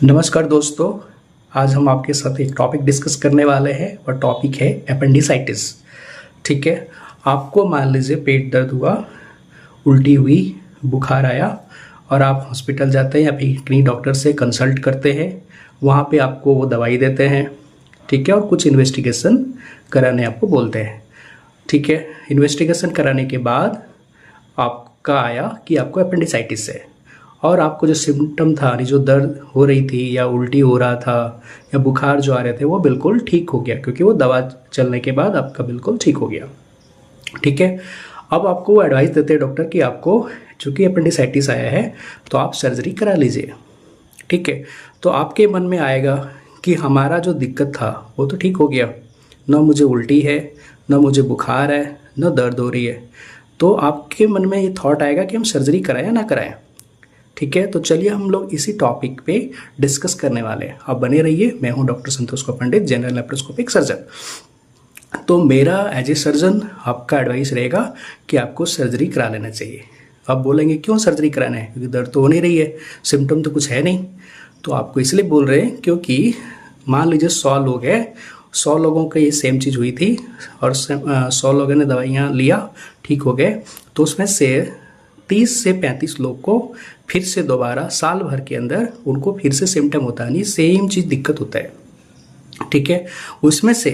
नमस्कार दोस्तों। आज हम आपके साथ एक टॉपिक डिस्कस करने वाले हैं और टॉपिक है एपेंडिसाइटिस। ठीक है, आपको मान लीजिए पेट दर्द हुआ, उल्टी हुई, बुखार आया और आप हॉस्पिटल जाते हैं या फिर कहीं डॉक्टर से कंसल्ट करते हैं। वहाँ पे आपको वो दवाई देते हैं, ठीक है, और कुछ इन्वेस्टिगेशन कराने आपको बोलते हैं। ठीक है, इन्वेस्टिगेशन कराने के बाद आपका आया कि आपको एपेंडिसाइटिस है और आपको जो सिम्टम था, जो दर्द हो रही थी या उल्टी हो रहा था या बुखार जो आ रहे थे, वो बिल्कुल ठीक हो गया क्योंकि वो दवा चलने के बाद आपका बिल्कुल ठीक हो गया। ठीक है, अब आपको वो एडवाइस देते हैं डॉक्टर कि आपको चूँकि अपेंडिसाइटिस आया है तो आप सर्जरी करा लीजिए। ठीक है, तो आपके मन में आएगा कि हमारा जो दिक्कत था वो तो ठीक हो गया, ना मुझे उल्टी है, ना मुझे बुखार है, ना दर्द हो रही है। तो आपके मन में ये थॉट आएगा कि हम सर्जरी कराएं या ना कराएं। ठीक है, तो चलिए हम लोग इसी टॉपिक पे डिस्कस करने वाले हैं। आप बने रहिए। मैं हूं डॉक्टर संतोष पंडित, जनरल लेप्रोस्कोपिक सर्जन। तो मेरा एज ए सर्जन आपका एडवाइस रहेगा कि आपको सर्जरी करा लेना चाहिए। आप बोलेंगे क्यों सर्जरी कराना है? क्योंकि दर्द तो हो नहीं रही है, सिम्टम तो कुछ है नहीं। तो आपको इसलिए बोल रहे हैं क्योंकि मान लीजिए 100 लोग हैं, 100 लोगों को ये सेम चीज़ हुई थी और 100 लोगों ने दवाइयाँ लिया, ठीक हो गए। तो उसमें से 30 से 35 लोग को फिर से दोबारा साल भर के अंदर उनको फिर से सिम्टम होता है, नहीं सेम चीज़ दिक्कत होता है। ठीक है, उसमें से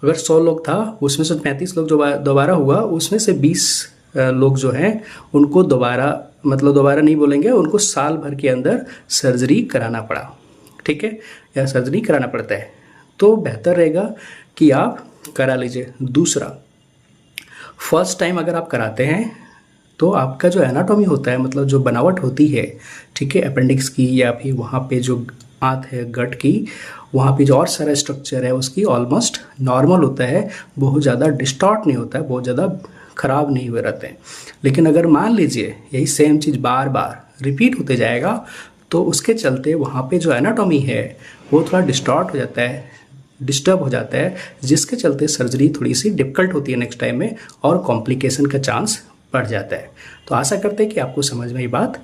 अगर 100 लोग था, उसमें से 35 लोग जो दोबारा हुआ, उसमें से 20 लोग जो हैं उनको दोबारा, मतलब दोबारा नहीं बोलेंगे, उनको साल भर के अंदर सर्जरी कराना पड़ा। ठीक है, या सर्जरी कराना पड़ता है। तो बेहतर रहेगा कि आप करा लीजिए। दूसरा, फर्स्ट टाइम अगर आप कराते हैं तो आपका जो एनाटॉमी होता है, मतलब जो बनावट होती है, ठीक है, अपेंडिक्स की या फिर वहाँ पे जो आंत है गट की, वहाँ पे जो और सारा स्ट्रक्चर है उसकी ऑलमोस्ट नॉर्मल होता है, बहुत ज़्यादा डिस्टॉर्ट नहीं होता है, बहुत ज़्यादा ख़राब नहीं हुए रहते हैं। लेकिन अगर मान लीजिए यही सेम चीज़ बार बार रिपीट होते जाएगा तो उसके चलते वहाँ पे जो एनाटॉमी है वो थोड़ा डिस्टॉर्ट हो जाता है, डिस्टर्ब हो जाता है, जिसके चलते सर्जरी थोड़ी सी डिफ़िकल्ट होती है नेक्स्ट टाइम में और कॉम्प्लिकेशन का चांस बढ़ जाता है। तो आशा करते हैं कि आपको समझ में ये बात